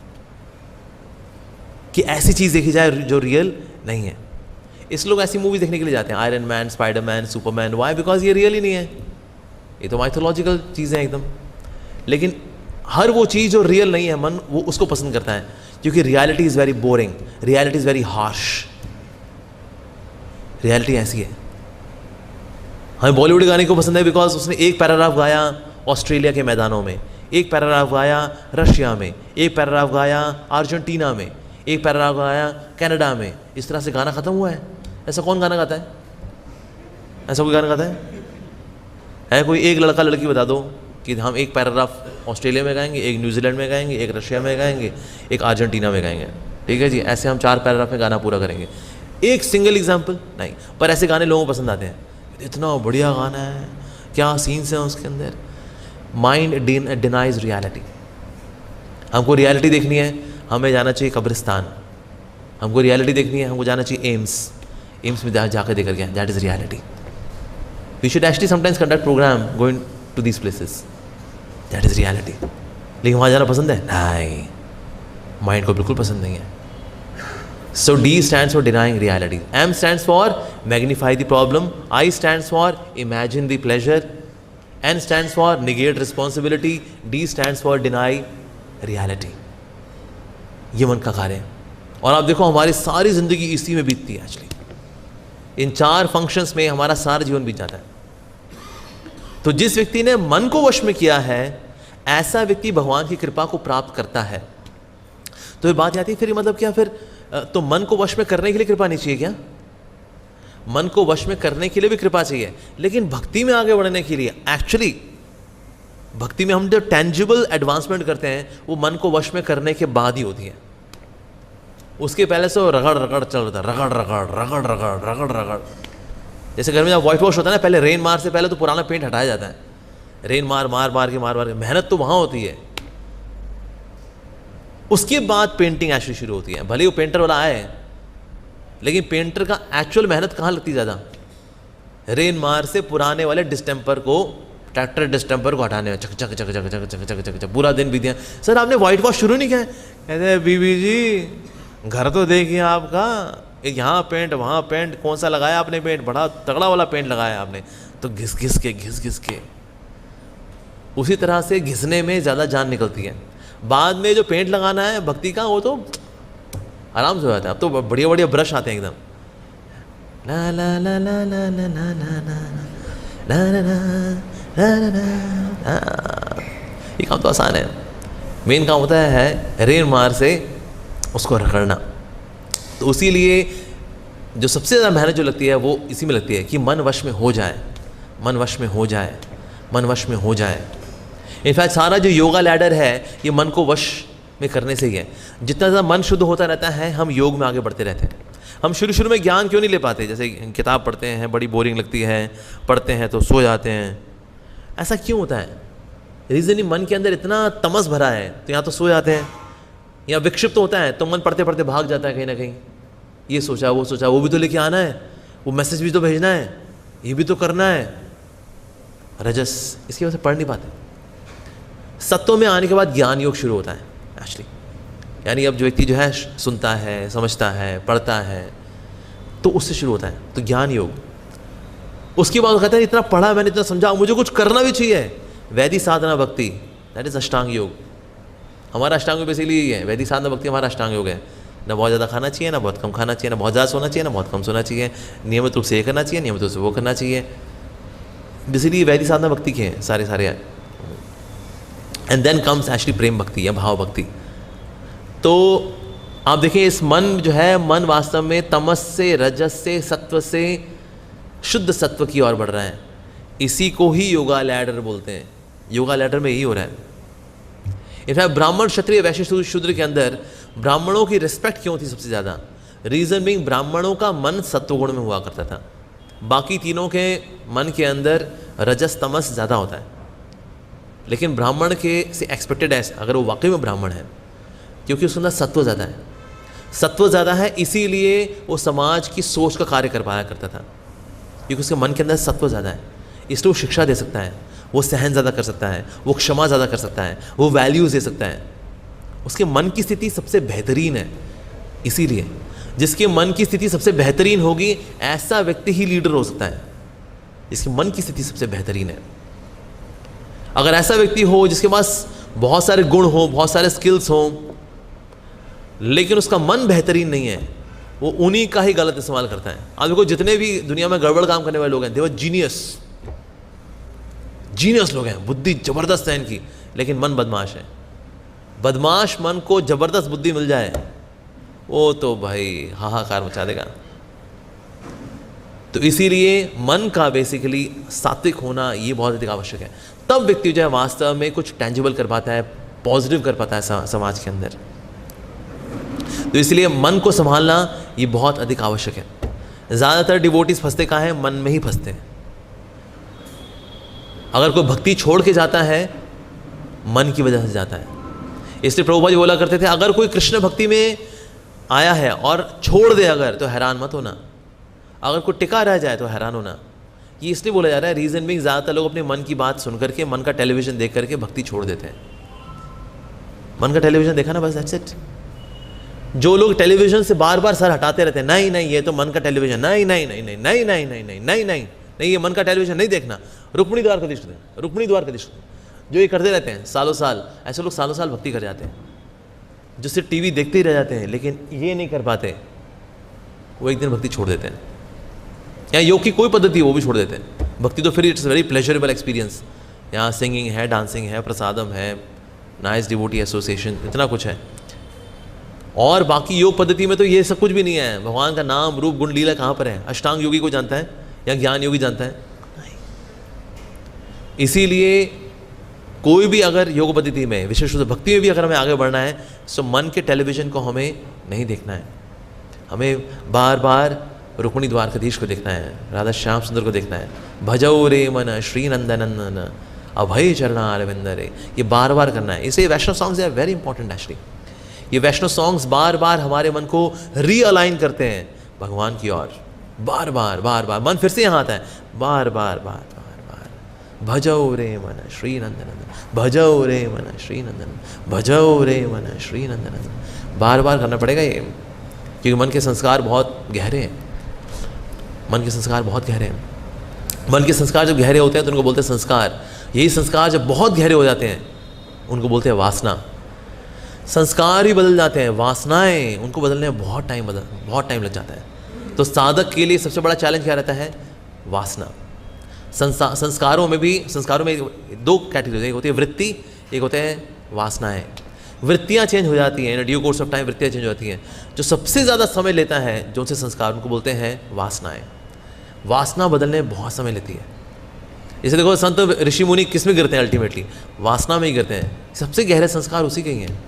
कि ऐसी चीज देखी जाए जो रियल नहीं है। इस लोग ऐसी मूवीज देखने के लिए जाते हैं, Iron Man, Spiderman, Superman. Why? Because ये रियल ही नहीं है, ये तो माइथोलॉजिकल चीज़ें हैं एकदम। लेकिन हर वो चीज़ जो रियल नहीं है, मन वो उसको पसंद करता है, क्योंकि reality is very boring, reality is very harsh. Reality ऐसी है। हमें बॉलीवुड गाने को पसंद है बिकॉज उसने एक पैराग्राफ गाया ऑस्ट्रेलिया के मैदानों में, एक पैराग्राफ गाया रशिया में, एक पैराग्राफ गाया अर्जेंटीना में, एक पैराग्राफ गाया कनाडा में। इस तरह से गाना ख़त्म हुआ है। ऐसा कौन गाना गाता है? ऐसा कोई गाना गाता है कोई? एक लड़का लड़की बता दो कि हम एक पैराग्राफ ऑस्ट्रेलिया में गाएंगे, एक न्यूजीलैंड में गाएंगे, एक रशिया में गाएंगे, एक अर्जेंटीना में गाएंगे। ठीक है जी, ऐसे हम 4 पैराग्राफ में गाना पूरा करेंगे। एक सिंगल एग्जाम्पल नहीं, पर ऐसे गाने लोगों को पसंद आते हैं। इतना बढ़िया गाना है, क्या सीन्स हैं उसके अंदर। Mind denies reality. हमको रियलिटी देखनी है, हमें जाना चाहिए कब्रिस्तान। हमको रियलिटी देखनी है, हमको जाना चाहिए एम्स में जाकर देकर गया। That is reality. We should actually sometimes conduct program going to these places. That is reality. लेकिन वहाँ जाना पसंद है? नहीं, माइंड को बिल्कुल पसंद नहीं है। So D stands for denying reality. M stands for magnify the problem. I stands for imagine the pleasure. N stands for negate responsibility. D stands for deny reality. ये मन का कार्य है। और आप देखो हमारी सारी जिंदगी इसी में बीतती है एक्चुअली। इन 4 फंक्शंस में हमारा सारा जीवन बीत जाता है। तो जिस व्यक्ति ने मन को वश में किया है, ऐसा व्यक्ति भगवान की कृपा को प्राप्त करता है। तो ये बात आती है फिर मतलब क्या, फिर तो मन को वश में करने के लिए कृपा नहीं चाहिए क्या? मन को वश में करने के लिए भी कृपा चाहिए, लेकिन भक्ति में आगे बढ़ने के लिए एक्चुअली भक्ति में हम जो टेंजिबल एडवांसमेंट करते हैं वो मन को वश में करने के बाद ही होती है। उसके पहले से वो रगड़ रगड़ चल रहा था, रगड़ रगड़ रगड़ रगड़ रगड़ रगड़। जैसे घर में जब व्हाइट वॉश होता है ना, पहले रेन मार से पहले तो पुराना पेंट हटाया जाता है। रेन मार मार मार के मेहनत तो वहां होती है, उसके बाद पेंटिंग एक्चुअली शुरू होती है। भले वो पेंटर वाला आए, लेकिन पेंटर का एक्चुअल मेहनत कहाँ लगती ज़्यादा? रेन मार से पुराने वाले डिस्टेम्पर को, ट्रैक्टर डिस्टेम्पर को हटाने में चक चक चक चक चक चक चक चक पूरा दिन बीत गया। सर आपने व्हाइट वॉश शुरू नहीं किया? कहते बीबी जी घर तो देखिए आपका, यहाँ पेंट वहाँ पेंट, कौन सा लगाया आपने पेंट? बड़ा तगड़ा वाला पेंट लगाया आपने। तो घिस घिस के उसी तरह से घिसने में ज़्यादा जान निकलती है। बाद में जो पेंट लगाना है भक्ति का, वो तो आराम से हो जाता है। अब तो बढ़िया बढ़िया ब्रश आते हैं एकदम, ला ला ला ला ला ला ला ला ला ला। ये काम तो आसान है। मेन काम होता है रेन मार से उसको रगड़ना। तो उसी लिए जो सबसे ज़्यादा मेहनत जो लगती है वो इसी में लगती है कि मन वश में हो जाए, मन वश में हो जाए, मन वश में हो जाए। इनफैक्ट सारा जो योगा लैडर है ये मन को वश में करने से ही है। जितना ज़्यादा मन शुद्ध होता रहता है, हम योग में आगे बढ़ते रहते हैं। हम शुरू में ज्ञान क्यों नहीं ले पाते? जैसे किताब पढ़ते हैं, बड़ी बोरिंग लगती है, पढ़ते हैं तो सो जाते हैं। ऐसा क्यों होता है? रीज़न ही मन के अंदर इतना तमस भरा है, तो यहाँ तो सो जाते हैं। या विक्षिप्त होता है तो मन पढ़ते पढ़ते भाग जाता है कहीं ना कहीं। ये सोचा, वो भी तो लेके आना है, वो मैसेज भी तो भेजना है, ये भी तो करना है। रजस, इसकी वजह से पढ़ नहीं पाते। सत्व में आने के बाद ज्ञान योग शुरू होता है एक्चुअली। यानी अब जो व्यक्ति जो है सुनता है, समझता है, पढ़ता है, तो उससे शुरू होता है तो ज्ञान योग। उसके बाद कहता है इतना पढ़ा मैंने, इतना समझा, मुझे कुछ करना भी चाहिए। वैदिक साधना भक्ति, दैट इज अष्टांग योग। हमारा अष्टांग योग बेसिकली यही है। वैदिक साधना भक्ति हमारा अष्टांग योग है। ना बहुत ज़्यादा खाना चाहिए, ना बहुत कम खाना चाहिए, ना बहुत ज़्यादा सोना चाहिए, ना बहुत कम सोना चाहिए। नियमित रूप से ये करना चाहिए, नियमित रूप से वो करना चाहिए। बेसिकली वैदिक साधना भक्ति के हैं सारे। एंड देन कम्स एक्चुअली प्रेम भक्ति या भाव भक्ति। तो आप देखिए इस मन जो है, मन वास्तव में तमस से, रजस से, सत्व से शुद्ध सत्व की ओर बढ़ रहा है। इसी को ही योगा लैडर बोलते हैं। योगा लैडर में यही हो रहा है। इनफैक्ट ब्राह्मण, क्षत्रिय, वैश्य, शूद्र के अंदर ब्राह्मणों की रिस्पेक्ट क्यों थी सबसे ज़्यादा? रीज़न बीइंग ब्राह्मणों का मन सत्वगुण में हुआ करता था, बाकी तीनों के मन के अंदर रजस तमस ज़्यादा होता है, लेकिन ब्राह्मण के से एक्सपेक्टेड है अगर वो वाकई में ब्राह्मण है, क्योंकि उसके अंदर सत्व ज़्यादा है। सत्व ज़्यादा है इसीलिए वो समाज की सोच का कार्य कर पाया करता था, क्योंकि उसके मन के अंदर सत्व ज़्यादा है, इसलिए वो शिक्षा दे सकता है, वो सहन ज़्यादा कर सकता है, वो क्षमा ज़्यादा कर सकता है, वो वैल्यूज़ दे सकता है। उसके मन की स्थिति सबसे बेहतरीन है, इसीलिए जिसके मन की स्थिति सबसे बेहतरीन होगी ऐसा व्यक्ति ही लीडर हो सकता है, जिसके मन की स्थिति सबसे बेहतरीन है। अगर ऐसा व्यक्ति हो जिसके पास बहुत सारे गुण हो, बहुत सारे स्किल्स हो, लेकिन उसका मन बेहतरीन नहीं है, वो उन्हीं का ही गलत इस्तेमाल करता है। आप देखो जितने भी दुनिया में गड़बड़ काम करने वाले लोग हैं, दे वर जीनियस लोग हैं, बुद्धि जबरदस्त है इनकी, लेकिन मन बदमाश है। बदमाश मन को जबरदस्त बुद्धि मिल जाए वो तो भाई हाहाकार मचा देगा। तो इसीलिए मन का बेसिकली सात्विक होना ये बहुत अधिक आवश्यक है, तब व्यक्ति जो है वास्तव में कुछ टेंजिबल कर पाता है, पॉजिटिव कर पाता है समाज के अंदर। तो इसलिए मन को संभालना ये बहुत अधिक आवश्यक है। ज़्यादातर डिवोटीज फंसते कहाँ हैं? मन में ही फंसते हैं। अगर कोई भक्ति छोड़ के जाता है मन की वजह से जाता है। इसलिए प्रभुपाद जी बोला करते थे अगर कोई कृष्ण भक्ति में आया है और छोड़ दे अगर, तो हैरान मत होना, अगर कोई टिका रह जाए तो हैरान होना। ये इसलिए बोला जा रहा है, रीज़न भी ज़्यादातर लोग अपने मन की बात सुन करके, मन का टेलीविज़न देख करके भक्ति छोड़ देते हैं। मन का टेलीविज़न देखा ना, बस दैट्स इट। जो लोग टेलीविज़न से बार बार सर हटाते रहते हैं, नहीं नहीं ये तो मन का टेलीविज़न, नहीं नहीं नहीं नहीं नहीं नहीं नहीं नहीं नहीं नहीं नहीं ये मन का टेलीविज़न नहीं देखना, रुक्मिणी द्वार कदिष्ट दें, रुक्मिणी द्वार कदिष्ट दें, जो ये करते रहते हैं सालों साल। ऐसे लोग सालों साल भक्ति कर जाते हैं, जो सिर्फ टीवी देखते ही रह जाते हैं, लेकिन ये नहीं कर पाते, वो एक दिन भक्ति छोड़ देते हैं। या योग की कोई पद्धति है वो भी छोड़ देते हैं। भक्ति तो फिर इट्स वेरी प्लेजरेबल एक्सपीरियंस, यहाँ सिंगिंग है, डांसिंग है, प्रसादम है, नाइस डिवोटी एसोसिएशन, इतना कुछ है। और बाकी योग पद्धति में तो ये सब कुछ भी नहीं है। भगवान का नाम रूप गुण लीला कहाँ पर है? अष्टांग योगी को जानता है या ज्ञान योगी जानता है? नहीं। इसीलिए कोई भी अगर योग पद्धति में, विशेष रूप से भक्ति में भी अगर हमें आगे बढ़ना है, तो मन के टेलीविज़न को हमें नहीं देखना है। हमें बार बार रुक्मिणी द्वारकाधीश को देखना है, राधा श्याम सुंदर को देखना है। भजौ रे मन श्री नंदनंदन अभय चरणा अरविंद रे, ये बार बार करना है। इसलिए Vaishnava songs are very important actually. ये वैष्णव सॉन्ग्स बार बार हमारे मन को रीअलाइन करते हैं भगवान की ओर। बार बार बार बार मन फिर से यहाँ आता है, बार बार बार बार बार भजौ रे मन श्री नंदनंदन, भजौ रे मन श्री नंदनंदन, भजौ रे मन श्री नंदनंदन। बार बार करना पड़ेगा ये, क्योंकि मन के संस्कार बहुत गहरे हैं। मन के संस्कार बहुत गहरे हैं। मन के संस्कार जब गहरे होते हैं तो उनको बोलते हैं संस्कार। यही संस्कार जब बहुत गहरे हो जाते हैं उनको बोलते हैं वासना। संस्कार ही बदल जाते हैं, वासनाएं उनको बदलने में बहुत टाइम लग जाता है। तो साधक के लिए सबसे बड़ा चैलेंज क्या रहता है? वासना। संस्कारों में दो कैटेगरी होती है, वृत्ति, एक होते हैं वासनाएं। वृत्तियाँ चेंज हो जाती हैं, in due course of time वृत्तियाँ चेंज हो जाती हैं। जो सबसे ज़्यादा समय लेता है जो उनसे संस्कार, उनको बोलते हैं वासनाएं। वासना बदलने में बहुत समय लेती है। इसे देखो संत ऋषि मुनि किस में गिरते हैं? अल्टीमेटली वासना में ही गिरते हैं। सबसे गहरे संस्कार उसी के ही हैं,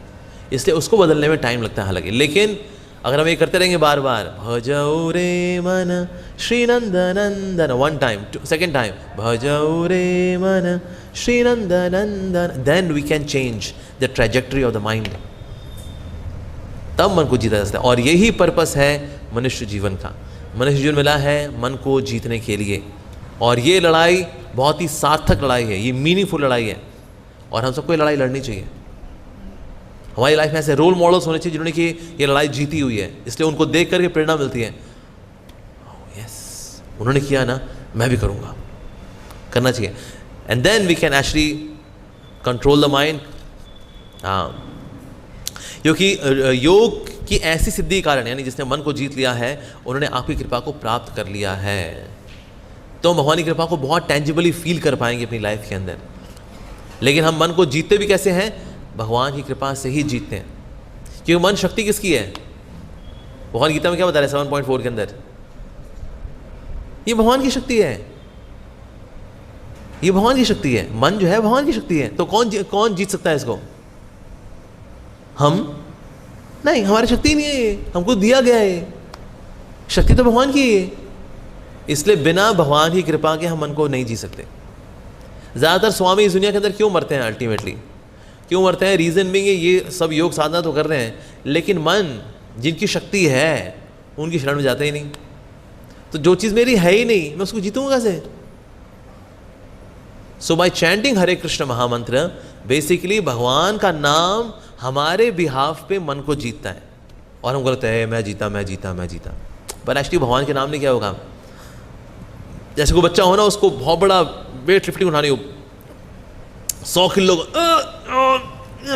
इसलिए उसको बदलने में टाइम लगता है हालांकि। लेकिन अगर हम ये करते रहेंगे बार बार, भजौ रे मन Shri Nandanandan, one time, second time, भजौ रे मन Shri Nandanandan, then we can change the trajectory of the mind. तब मन को जीता जा सकता है। और यही पर्पस है मनुष्य जीवन का। मनुष्य जीवन मिला है मन को जीतने के लिए, और ये लड़ाई बहुत ही सार्थक लड़ाई है, ये मीनिंगफुल लड़ाई है, और हम सबको ये लड़ाई लड़नी चाहिए। हमारी लाइफ में ऐसे रोल मॉडल्स होने चाहिए जिन्होंने कि ये लड़ाई जीती हुई है, इसलिए उनको देख करके प्रेरणा मिलती है। यस, उन्होंने किया ना, मैं भी करूँगा, करना चाहिए। And then we can actually control the mind. हाँ, क्योंकि योग की ऐसी सिद्धि के कारण, यानी जिसने मन को जीत लिया है, उन्होंने आपकी कृपा को प्राप्त कर लिया है। तो भगवान की कृपा को बहुत टेंजिबली फील कर पाएंगे अपनी लाइफ के अंदर। लेकिन हम मन को जीतते भी कैसे हैं? भगवान की कृपा से ही जीतते हैं। क्योंकि मन शक्ति किसकी है? भगवान गीता में क्या बता रहे हैं 7.4 के अंदर? ये भगवान की शक्ति है, ये भगवान की शक्ति है। मन जो है भगवान की शक्ति है। तो कौन जीत सकता है इसको? हम नहीं, हमारी शक्ति नहीं है ये, हमको दिया गया है, शक्ति तो भगवान की है। इसलिए बिना भगवान की कृपा के हम मन को नहीं जी सकते। ज़्यादातर स्वामी इस दुनिया के अंदर क्यों मरते हैं? अल्टीमेटली क्यों मरते हैं? रीज़न भी ये सब योग साधना तो कर रहे हैं, लेकिन मन जिनकी शक्ति है उनकी शरण में जाते ही नहीं। तो जो चीज़ मेरी है ही नहीं, मैं उसको जीतूंगा कैसे? सो बाय चैंटिंग हरे कृष्ण महामंत्र, बेसिकली भगवान का नाम हमारे बिहाफ पे मन को जीतता है। और हमको लगता है मैं जीता मैं जीता मैं जीता, पर एक्चुअली भगवान के नाम ने क्या होगा? जैसे कोई बच्चा हो ना, उसको बहुत बड़ा वेट लिफ्टिंग उठानी हो, 100 किलो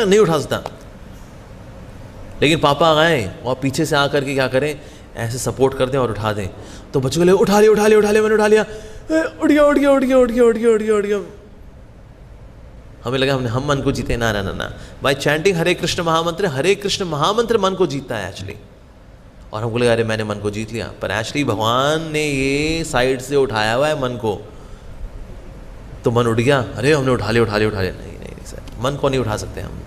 नहीं उठा सकता, लेकिन पापा आए और पीछे से आकर के क्या करें, ऐसे सपोर्ट कर दें और उठा दें, तो बच्चों को ले उठा लिया उठा लिया उठा लिया, मैंने उठा लिया, उठ गया उठ गया उठ गया उठ गया उठ गया उठ गया उठ गया। हमें लगा हम मन को जीते। ना ना ना ना, बाय चैंटिंग हरे कृष्ण महामंत्र मन को जीतता है एक्चुअली। और हमको लगा अरे मैंने मन को जीत लिया, पर एक्चुअली भगवान ने ये साइड से उठाया हुआ है मन को, तो मन उठ गया, अरे हमने उठा लिया उठा लिया उठा लिया। नहीं नहीं सर, मन को नहीं उठा सकते हम,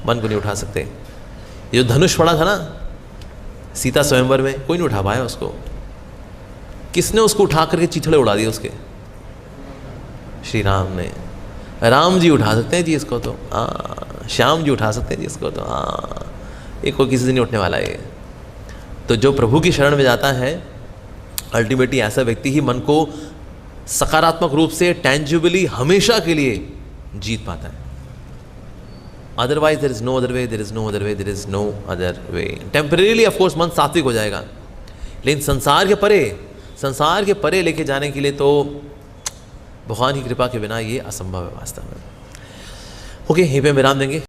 मन को नहीं उठा सकते। ये जो धनुष पड़ा था ना सीता स्वयंवर में, कोई नहीं उठा पाया उसको। किसने उसको उठा करके चिथड़े उड़ा दिए उसके? श्री राम ने। राम जी उठा सकते हैं जी इसको, तो हाँ, श्याम जी उठा सकते हैं जी इसको, तो हाँ, ये कोई किसी से नहीं उठने वाला है। तो जो प्रभु की शरण में जाता है, अल्टीमेटली ऐसा व्यक्ति ही मन को सकारात्मक रूप से टेंजिबली हमेशा के लिए जीत पाता है। Otherwise there is no other way, there is no other way, there is no other way. Temporarily of course मन सात्विक हो जाएगा, लेकिन संसार के परे लेके जाने के लिए तो भगवान की कृपा के बिना ये असंभव है वास्तव में। ओके, यहीं पे विराम देंगे।